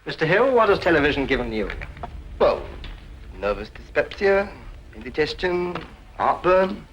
Mr. Hill, what has television given you? Well, nervous dyspepsia, indigestion, heartburn,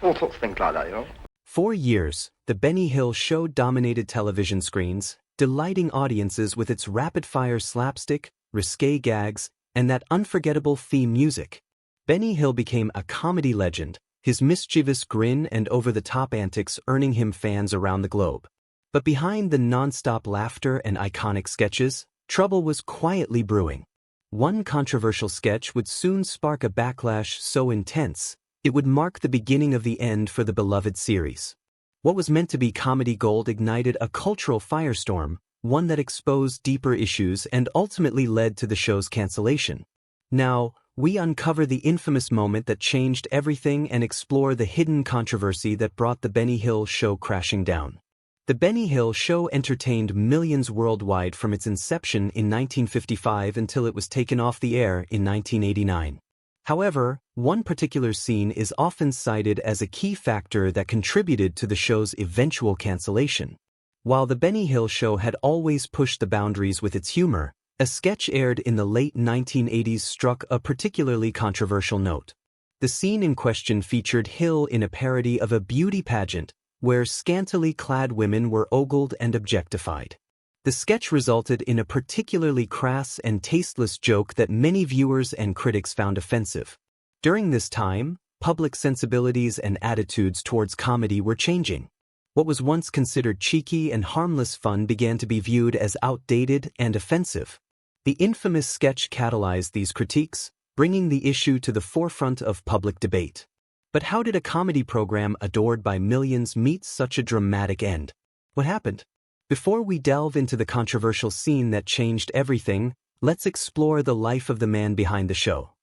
all sorts of things like that, you know. For years, the Benny Hill Show dominated television screens, delighting audiences with its rapid-fire slapstick, risque gags, and that unforgettable theme music. Benny Hill became a comedy legend, his mischievous grin and over-the-top antics earning him fans around the globe. But behind the non-stop laughter and iconic sketches, trouble was quietly brewing. One controversial sketch would soon spark a backlash so intense, it would mark the beginning of the end for the beloved series. What was meant to be comedy gold ignited a cultural firestorm, one that exposed deeper issues and ultimately led to the show's cancellation. Now, we uncover the infamous moment that changed everything and explore the hidden controversy that brought the Benny Hill Show crashing down. The Benny Hill Show entertained millions worldwide from its inception in 1955 until it was taken off the air in 1989. However, one particular scene is often cited as a key factor that contributed to the show's eventual cancellation. While the Benny Hill Show had always pushed the boundaries with its humor, a sketch aired in the late 1980s struck a particularly controversial note. The scene in question featured Hill in a parody of a beauty pageant, where scantily clad women were ogled and objectified. The sketch resulted in a particularly crass and tasteless joke that many viewers and critics found offensive. During this time, public sensibilities and attitudes towards comedy were changing. What was once considered cheeky and harmless fun began to be viewed as outdated and offensive. The infamous sketch catalyzed these critiques, bringing the issue to the forefront of public debate. But how did a comedy program adored by millions meet such a dramatic end? What happened? Before we delve into the controversial scene that changed everything, let's explore the life of the man behind the show.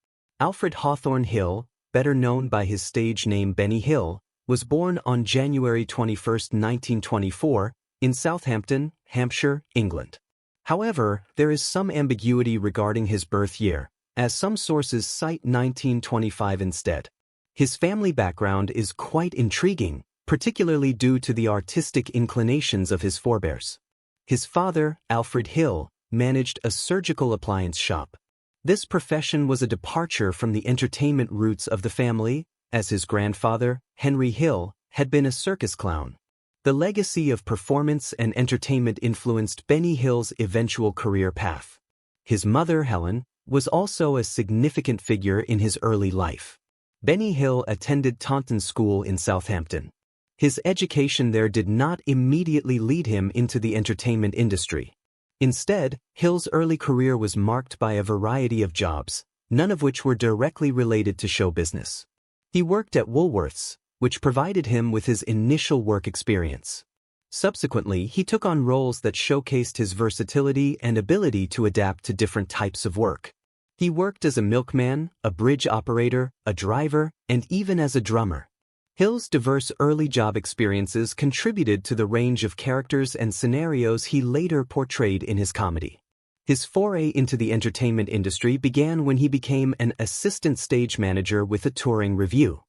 Alfred Hawthorne Hill, better known by his stage name Benny Hill, was born on January 21, 1924, in Southampton, Hampshire, England. However, there is some ambiguity regarding his birth year, as some sources cite 1925 instead. His family background is quite intriguing, particularly due to the artistic inclinations of his forebears. His father, Alfred Hill, managed a surgical appliance shop. This profession was a departure from the entertainment roots of the family, as his grandfather, Henry Hill, had been a circus clown. The legacy of performance and entertainment influenced Benny Hill's eventual career path. His mother, Helen, was also a significant figure in his early life. Benny Hill attended Taunton School in Southampton. His education there did not immediately lead him into the entertainment industry. Instead, Hill's early career was marked by a variety of jobs, none of which were directly related to show business. He worked at Woolworths, which provided him with his initial work experience. Subsequently, he took on roles that showcased his versatility and ability to adapt to different types of work. He worked as a milkman, a bridge operator, a driver, and even as a drummer. Hill's diverse early job experiences contributed to the range of characters and scenarios he later portrayed in his comedy. His foray into the entertainment industry began when he became an assistant stage manager with a touring revue.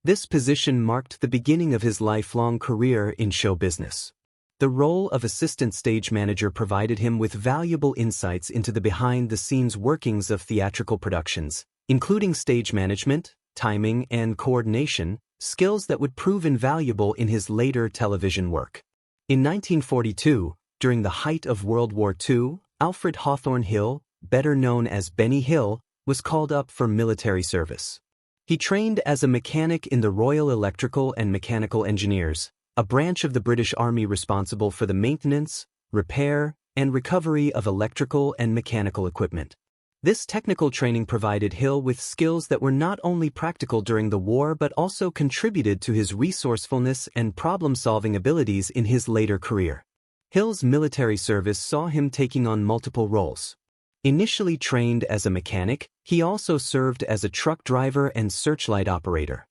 This position marked the beginning of his lifelong career in show business. The role of assistant stage manager provided him with valuable insights into the behind-the-scenes workings of theatrical productions, including stage management, timing, and coordination, skills that would prove invaluable in his later television work. In 1942, during the height of World War II, Alfred Hawthorne Hill, better known as Benny Hill, was called up for military service. He trained as a mechanic in the Royal Electrical and Mechanical Engineers, a branch of the British Army responsible for the maintenance, repair, and recovery of electrical and mechanical equipment. This technical training provided Hill with skills that were not only practical during the war but also contributed to his resourcefulness and problem-solving abilities in his later career. Hill's military service saw him taking on multiple roles. Initially trained as a mechanic, he also served as a truck driver and searchlight operator.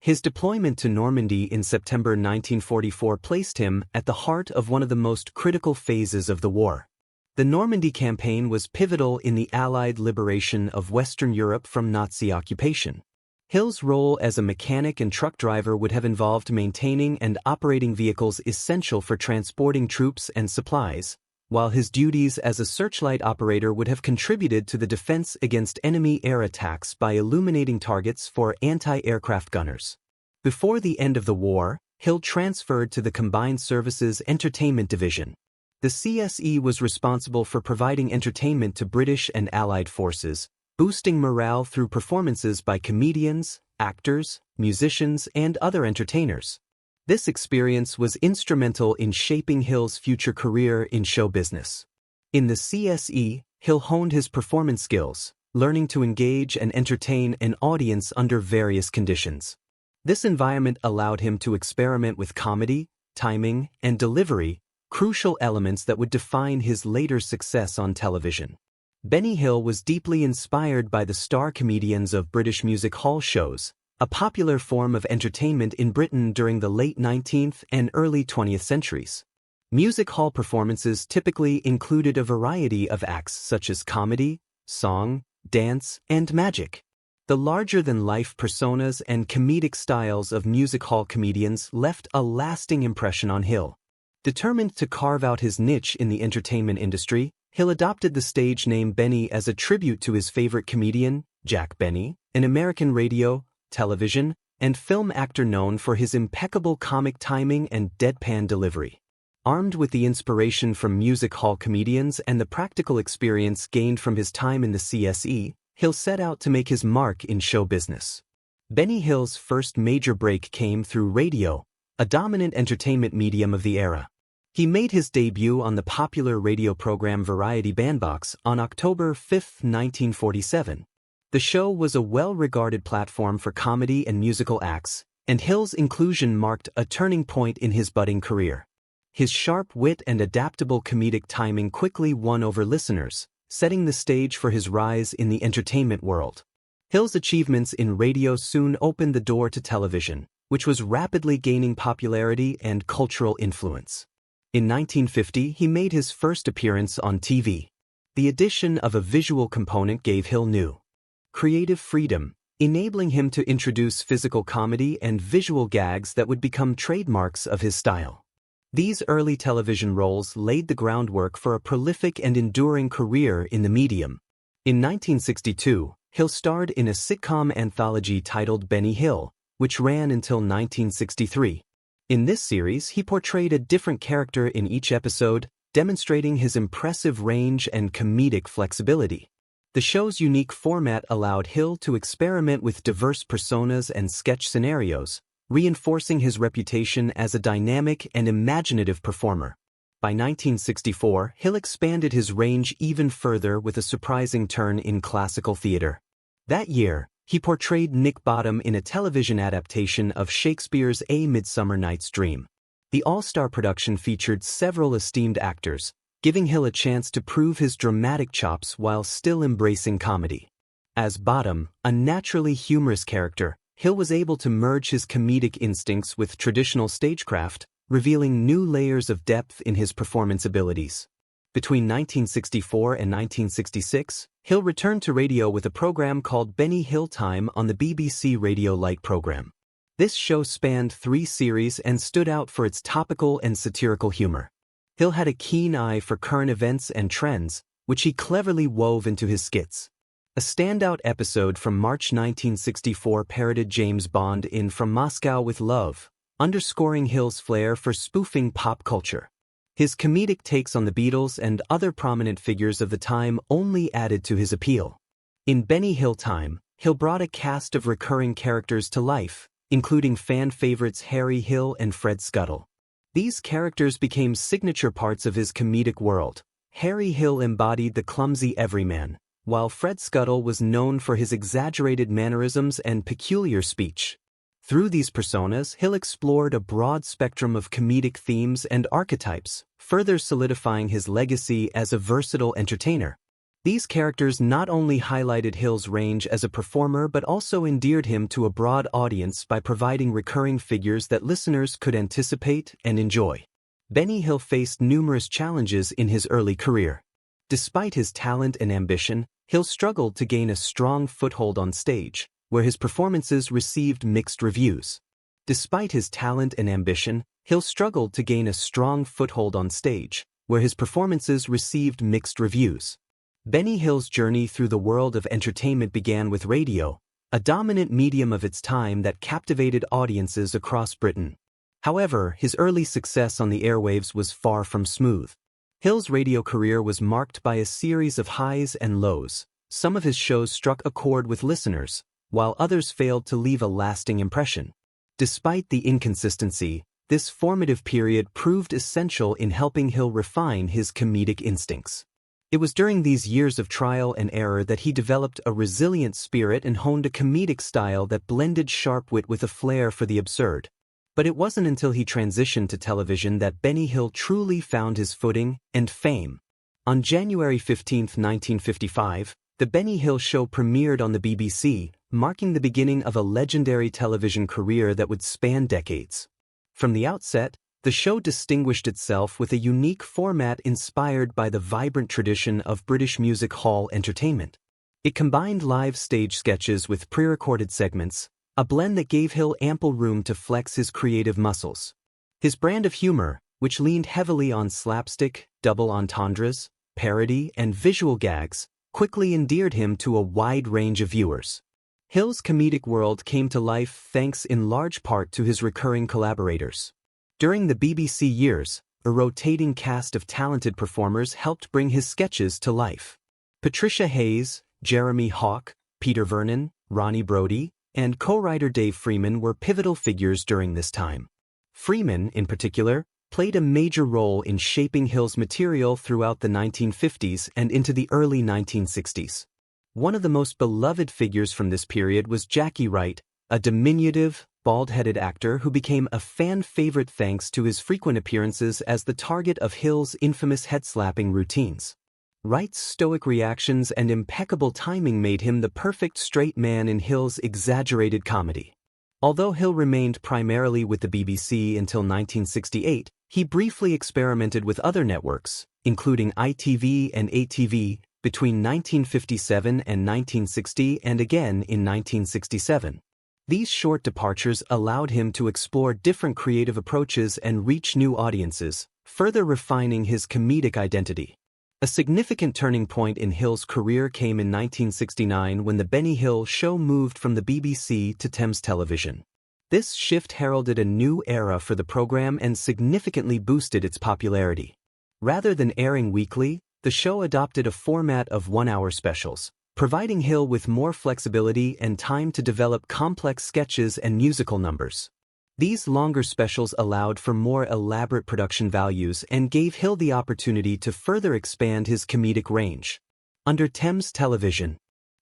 His deployment to Normandy in September 1944 placed him at the heart of one of the most critical phases of the war. The Normandy campaign was pivotal in the Allied liberation of Western Europe from Nazi occupation. Hill's role as a mechanic and truck driver would have involved maintaining and operating vehicles essential for transporting troops and supplies, while his duties as a searchlight operator would have contributed to the defense against enemy air attacks by illuminating targets for anti-aircraft gunners. Before the end of the war, Hill transferred to the Combined Services Entertainment Division. The CSE was responsible for providing entertainment to British and Allied forces, boosting morale through performances by comedians, actors, musicians, and other entertainers. This experience was instrumental in shaping Hill's future career in show business. In the CSE, Hill honed his performance skills, learning to engage and entertain an audience under various conditions. This environment allowed him to experiment with comedy, timing, and delivery, crucial elements that would define his later success on television. Benny Hill was deeply inspired by the star comedians of British music hall shows, a popular form of entertainment in Britain during the late 19th and early 20th centuries. Music hall performances typically included a variety of acts such as comedy, song, dance, and magic. The larger-than-life personas and comedic styles of music hall comedians left a lasting impression on Hill. Determined to carve out his niche in the entertainment industry, Hill adopted the stage name Benny as a tribute to his favorite comedian, Jack Benny, an American radio, television, and film actor known for his impeccable comic timing and deadpan delivery. Armed with the inspiration from music hall comedians and the practical experience gained from his time in the CSE, Hill set out to make his mark in show business. Benny Hill's first major break came through radio, a dominant entertainment medium of the era. He made his debut on the popular radio program Variety Bandbox on October 5, 1947. The show was a well-regarded platform for comedy and musical acts, and Hill's inclusion marked a turning point in his budding career. His sharp wit and adaptable comedic timing quickly won over listeners, setting the stage for his rise in the entertainment world. Hill's achievements in radio soon opened the door to television, which was rapidly gaining popularity and cultural influence. In 1950, he made his first appearance on TV. The addition of a visual component gave Hill new creative freedom, enabling him to introduce physical comedy and visual gags that would become trademarks of his style. These early television roles laid the groundwork for a prolific and enduring career in the medium. In 1962, Hill starred in a sitcom anthology titled Benny Hill, which ran until 1963. In this series, he portrayed a different character in each episode, demonstrating his impressive range and comedic flexibility. The show's unique format allowed Hill to experiment with diverse personas and sketch scenarios, reinforcing his reputation as a dynamic and imaginative performer. By 1964, Hill expanded his range even further with a surprising turn in classical theater. That year, he portrayed Nick Bottom in a television adaptation of Shakespeare's A Midsummer Night's Dream. The all-star production featured several esteemed actors, giving Hill a chance to prove his dramatic chops while still embracing comedy. As Bottom, a naturally humorous character, Hill was able to merge his comedic instincts with traditional stagecraft, revealing new layers of depth in his performance abilities. Between 1964 and 1966, Hill returned to radio with a program called Benny Hill Time on the BBC Radio Light program. This show spanned 3 series and stood out for its topical and satirical humor. Hill had a keen eye for current events and trends, which he cleverly wove into his skits. A standout episode from March 1964 parodied James Bond in From Moscow with Love, underscoring Hill's flair for spoofing pop culture. His comedic takes on the Beatles and other prominent figures of the time only added to his appeal. In Benny Hill Time, Hill brought a cast of recurring characters to life, including fan favorites Harry Hill and Fred Scuttle. These characters became signature parts of his comedic world. Harry Hill embodied the clumsy everyman, while Fred Scuttle was known for his exaggerated mannerisms and peculiar speech. Through these personas, Hill explored a broad spectrum of comedic themes and archetypes, further solidifying his legacy as a versatile entertainer. These characters not only highlighted Hill's range as a performer but also endeared him to a broad audience by providing recurring figures that listeners could anticipate and enjoy. Benny Hill faced numerous challenges in his early career. Despite his talent and ambition, Hill struggled to gain a strong foothold on stage, where his performances received mixed reviews. Despite his talent and ambition, Hill struggled to gain a strong foothold on stage, where his performances received mixed reviews. Benny Hill's journey through the world of entertainment began with radio, a dominant medium of its time that captivated audiences across Britain. However, his early success on the airwaves was far from smooth. Hill's radio career was marked by a series of highs and lows. Some of his shows struck a chord with listeners, while others failed to leave a lasting impression. Despite the inconsistency, this formative period proved essential in helping Hill refine his comedic instincts. It was during these years of trial and error that he developed a resilient spirit and honed a comedic style that blended sharp wit with a flair for the absurd. But it wasn't until he transitioned to television that Benny Hill truly found his footing and fame. On January 15, 1955, The Benny Hill Show premiered on the BBC, marking the beginning of a legendary television career that would span decades. From the outset, the show distinguished itself with a unique format inspired by the vibrant tradition of British music hall entertainment. It combined live stage sketches with pre-recorded segments, a blend that gave Hill ample room to flex his creative muscles. His brand of humor, which leaned heavily on slapstick, double entendres, parody, and visual gags, quickly endeared him to a wide range of viewers. Hill's comedic world came to life thanks in large part to his recurring collaborators. During the BBC years, a rotating cast of talented performers helped bring his sketches to life. Patricia Hayes, Jeremy Hawke, Peter Vernon, Ronnie Brody, and co-writer Dave Freeman were pivotal figures during this time. Freeman, in particular, played a major role in shaping Hill's material throughout the 1950s and into the early 1960s. One of the most beloved figures from this period was Jackie Wright, a diminutive, bald-headed actor who became a fan favorite thanks to his frequent appearances as the target of Hill's infamous head-slapping routines. Wright's stoic reactions and impeccable timing made him the perfect straight man in Hill's exaggerated comedy. Although Hill remained primarily with the BBC until 1968, he briefly experimented with other networks, including ITV and ATV, between 1957 and 1960 and again in 1967. These short departures allowed him to explore different creative approaches and reach new audiences, further refining his comedic identity. A significant turning point in Hill's career came in 1969 when The Benny Hill Show moved from the BBC to Thames Television. This shift heralded a new era for the program and significantly boosted its popularity. Rather than airing weekly, the show adopted a format of one-hour specials, providing Hill with more flexibility and time to develop complex sketches and musical numbers. These longer specials allowed for more elaborate production values and gave Hill the opportunity to further expand his comedic range. Under Thames Television,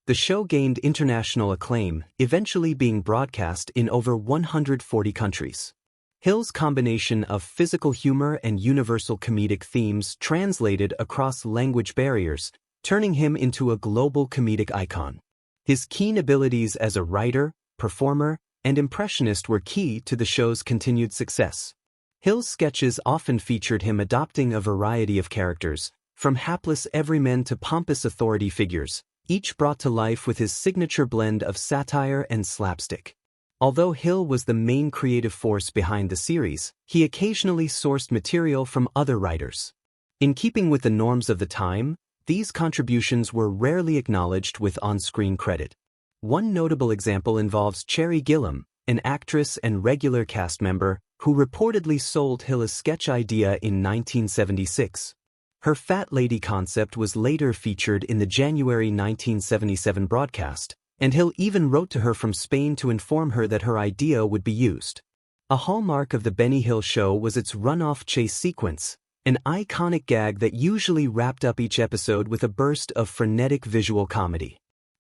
the show gained international acclaim, eventually being broadcast in over 140 countries. Hill's combination of physical humor and universal comedic themes translated across language barriers, turning him into a global comedic icon. His keen abilities as a writer, performer, and impressionist were key to the show's continued success. Hill's sketches often featured him adopting a variety of characters, from hapless everymen to pompous authority figures, each brought to life with his signature blend of satire and slapstick. Although Hill was the main creative force behind the series, he occasionally sourced material from other writers. In keeping with the norms of the time, these contributions were rarely acknowledged with on-screen credit. One notable example involves Cherry Gilliam, an actress and regular cast member, who reportedly sold Hill a sketch idea in 1976. Her fat lady concept was later featured in the January 1977 broadcast, and Hill even wrote to her from Spain to inform her that her idea would be used. A hallmark of The Benny Hill Show was its runoff chase sequence, an iconic gag that usually wrapped up each episode with a burst of frenetic visual comedy.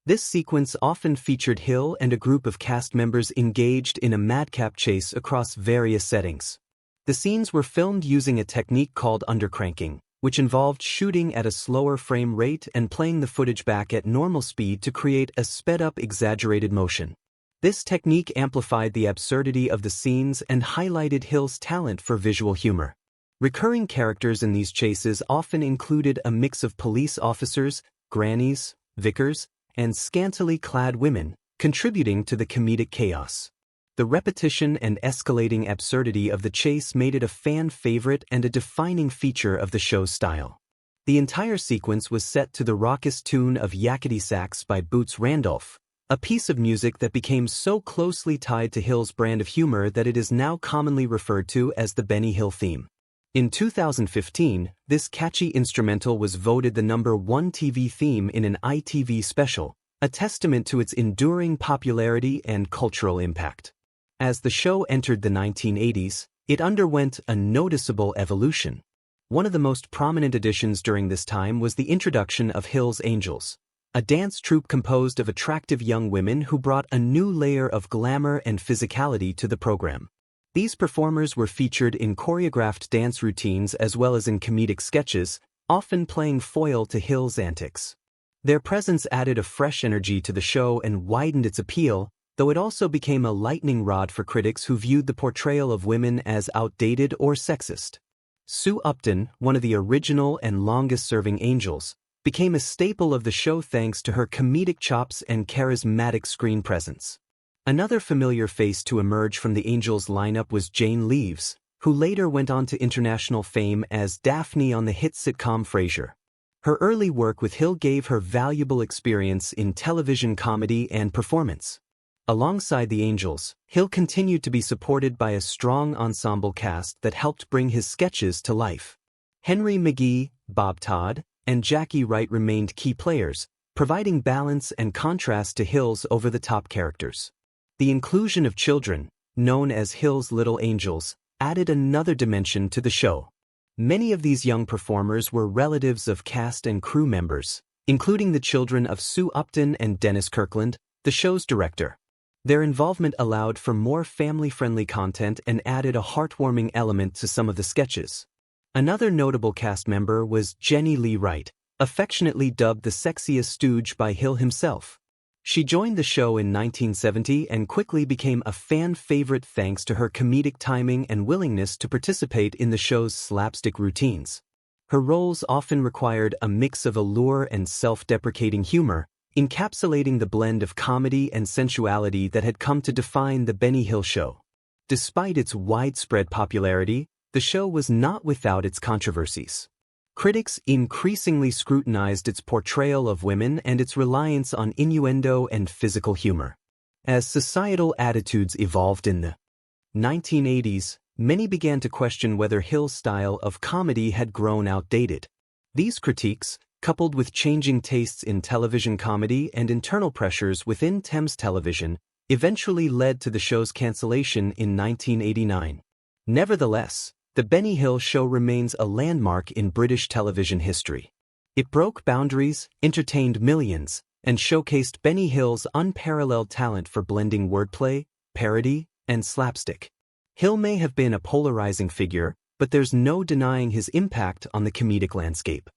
This sequence often featured Hill and a group of cast members engaged in a madcap chase across various settings. The scenes were filmed using a technique called undercranking, which involved shooting at a slower frame rate and playing the footage back at normal speed to create a sped-up exaggerated motion. This technique amplified the absurdity of the scenes and highlighted Hill's talent for visual humor. Recurring characters in these chases often included a mix of police officers, grannies, vicars, and scantily clad women, contributing to the comedic chaos. The repetition and escalating absurdity of the chase made it a fan favorite and a defining feature of the show's style. The entire sequence was set to the raucous tune of Yakety Sax by Boots Randolph, a piece of music that became so closely tied to Hill's brand of humor that it is now commonly referred to as the Benny Hill theme. In 2015, this catchy instrumental was voted the #1 TV theme in an ITV special, a testament to its enduring popularity and cultural impact. As the show entered the 1980s, it underwent a noticeable evolution. One of the most prominent additions during this time was the introduction of Hill's Angels, a dance troupe composed of attractive young women who brought a new layer of glamour and physicality to the program. These performers were featured in choreographed dance routines as well as in comedic sketches, often playing foil to Hill's antics. Their presence added a fresh energy to the show and widened its appeal, though it also became a lightning rod for critics who viewed the portrayal of women as outdated or sexist. Sue Upton, one of the original and longest-serving Angels, became a staple of the show thanks to her comedic chops and charismatic screen presence. Another familiar face to emerge from the Angels lineup was Jane Leeves, who later went on to international fame as Daphne on the hit sitcom Frasier. Her early work with Hill gave her valuable experience in television comedy and performance. Alongside the Angels, Hill continued to be supported by a strong ensemble cast that helped bring his sketches to life. Henry McGee, Bob Todd, and Jackie Wright remained key players, providing balance and contrast to Hill's over-the-top characters. The inclusion of children, known as Hill's Little Angels, added another dimension to the show. Many of these young performers were relatives of cast and crew members, including the children of Sue Upton and Dennis Kirkland, the show's director. Their involvement allowed for more family-friendly content and added a heartwarming element to some of the sketches. Another notable cast member was Jenny Lee Wright, affectionately dubbed the sexiest stooge by Hill himself. She joined the show in 1970 and quickly became a fan favorite thanks to her comedic timing and willingness to participate in the show's slapstick routines. Her roles often required a mix of allure and self-deprecating humor, encapsulating the blend of comedy and sensuality that had come to define the Benny Hill Show. Despite its widespread popularity, the show was not without its controversies. Critics increasingly scrutinized its portrayal of women and its reliance on innuendo and physical humor. As societal attitudes evolved in the 1980s, many began to question whether Hill's style of comedy had grown outdated. These critiques, coupled with changing tastes in television comedy and internal pressures within Thames Television, eventually led to the show's cancellation in 1989. Nevertheless, the Benny Hill Show remains a landmark in British television history. It broke boundaries, entertained millions, and showcased Benny Hill's unparalleled talent for blending wordplay, parody, and slapstick. Hill may have been a polarizing figure, but there's no denying his impact on the comedic landscape.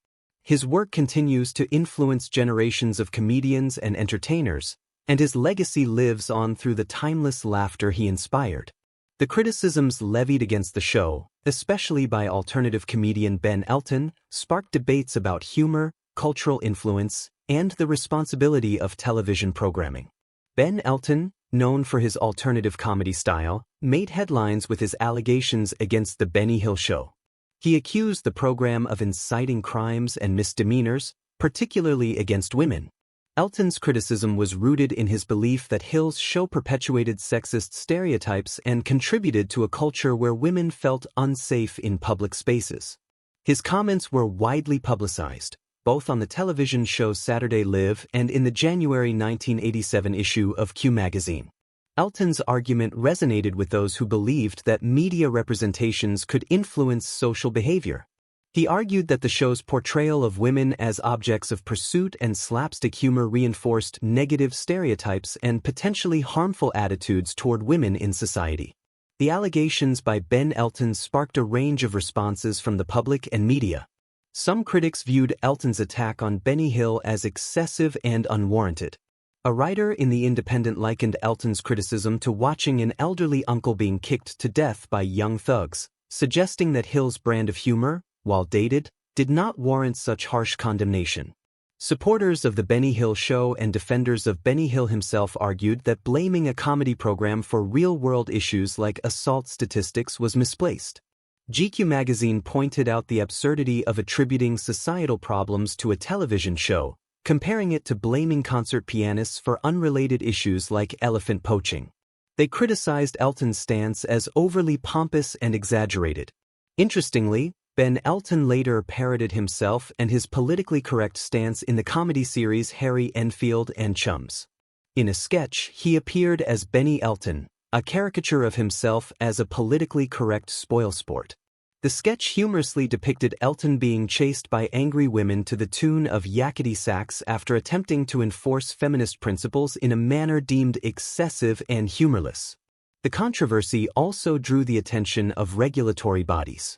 His work continues to influence generations of comedians and entertainers, and his legacy lives on through the timeless laughter he inspired. The criticisms levied against the show, especially by alternative comedian Ben Elton, sparked debates about humor, cultural influence, and the responsibility of television programming. Ben Elton, known for his alternative comedy style, made headlines with his allegations against the Benny Hill Show. He accused the program of inciting crimes and misdemeanors, particularly against women. Elton's criticism was rooted in his belief that Hill's show perpetuated sexist stereotypes and contributed to a culture where women felt unsafe in public spaces. His comments were widely publicized, both on the television show Saturday Live and in the January 1987 issue of Q magazine. Elton's argument resonated with those who believed that media representations could influence social behavior. He argued that the show's portrayal of women as objects of pursuit and slapstick humor reinforced negative stereotypes and potentially harmful attitudes toward women in society. The allegations by Ben Elton sparked a range of responses from the public and media. Some critics viewed Elton's attack on Benny Hill as excessive and unwarranted. A writer in The Independent likened Elton's criticism to watching an elderly uncle being kicked to death by young thugs, suggesting that Hill's brand of humor, while dated, did not warrant such harsh condemnation. Supporters of The Benny Hill Show and defenders of Benny Hill himself argued that blaming a comedy program for real-world issues like assault statistics was misplaced. GQ magazine pointed out the absurdity of attributing societal problems to a television show, comparing it to blaming concert pianists for unrelated issues like elephant poaching. They criticized Elton's stance as overly pompous and exaggerated. Interestingly, Ben Elton later parodied himself and his politically correct stance in the comedy series Harry Enfield and Chums. In a sketch, he appeared as Benny Elton, a caricature of himself as a politically correct spoilsport. The sketch humorously depicted Elton being chased by angry women to the tune of yakety sax after attempting to enforce feminist principles in a manner deemed excessive and humorless. The controversy also drew the attention of regulatory bodies.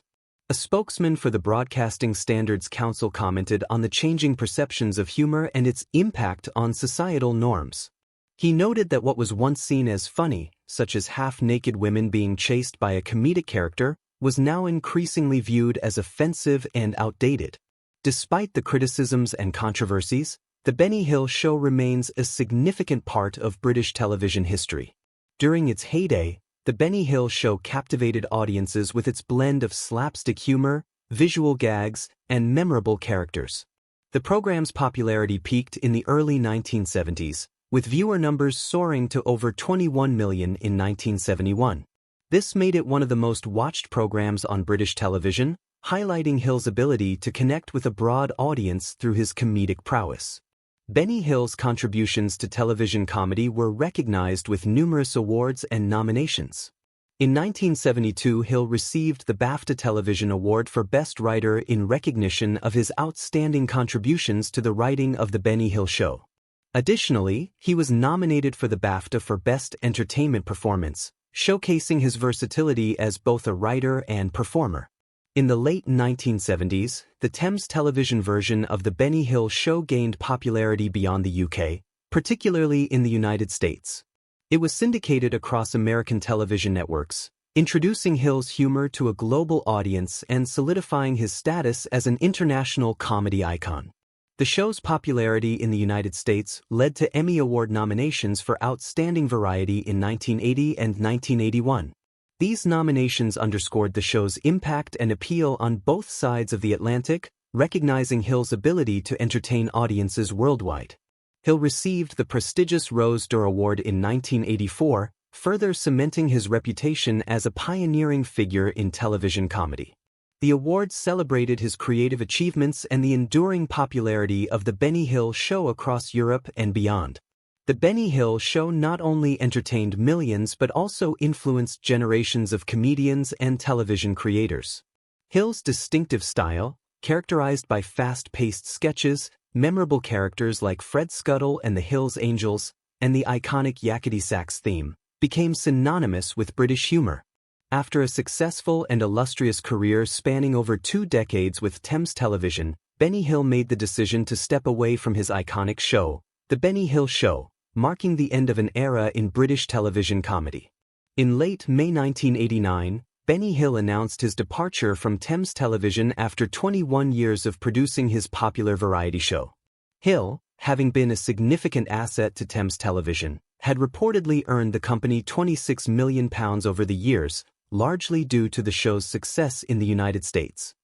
A spokesman for the Broadcasting Standards Council commented on the changing perceptions of humor and its impact on societal norms. He noted that what was once seen as funny, such as half-naked women being chased by a comedic character, was now increasingly viewed as offensive and outdated. Despite the criticisms and controversies, The Benny Hill Show remains a significant part of British television history. During its heyday, The Benny Hill Show captivated audiences with its blend of slapstick humor, visual gags, and memorable characters. The program's popularity peaked in the early 1970s, with viewer numbers soaring to over 21 million in 1971. This made it one of the most watched programs on British television, highlighting Hill's ability to connect with a broad audience through his comedic prowess. Benny Hill's contributions to television comedy were recognized with numerous awards and nominations. In 1972, Hill received the BAFTA Television Award for Best Writer in recognition of his outstanding contributions to the writing of The Benny Hill Show. Additionally, he was nominated for the BAFTA for Best Entertainment Performance, showcasing his versatility as both a writer and performer. In the late 1970s, the Thames Television version of The Benny Hill Show gained popularity beyond the UK, particularly in the United States. It was syndicated across American television networks, introducing Hill's humor to a global audience and solidifying his status as an international comedy icon. The show's popularity in the United States led to Emmy Award nominations for Outstanding Variety in 1980 and 1981. These nominations underscored the show's impact and appeal on both sides of the Atlantic, recognizing Hill's ability to entertain audiences worldwide. Hill received the prestigious Rose d'Or Award in 1984, further cementing his reputation as a pioneering figure in television comedy. The award celebrated his creative achievements and the enduring popularity of The Benny Hill Show across Europe and beyond. The Benny Hill Show not only entertained millions but also influenced generations of comedians and television creators. Hill's distinctive style, characterized by fast-paced sketches, memorable characters like Fred Scuttle and the Hills Angels, and the iconic yakety sax theme, became synonymous with British humor. After a successful and illustrious career spanning over 2 decades with Thames Television, Benny Hill made the decision to step away from his iconic show, The Benny Hill Show, marking the end of an era in British television comedy. In late May 1989, Benny Hill announced his departure from Thames Television after 21 years of producing his popular variety show. Hill, having been a significant asset to Thames Television, had reportedly earned the company £26 million over the years, largely due to the show's success in the United States.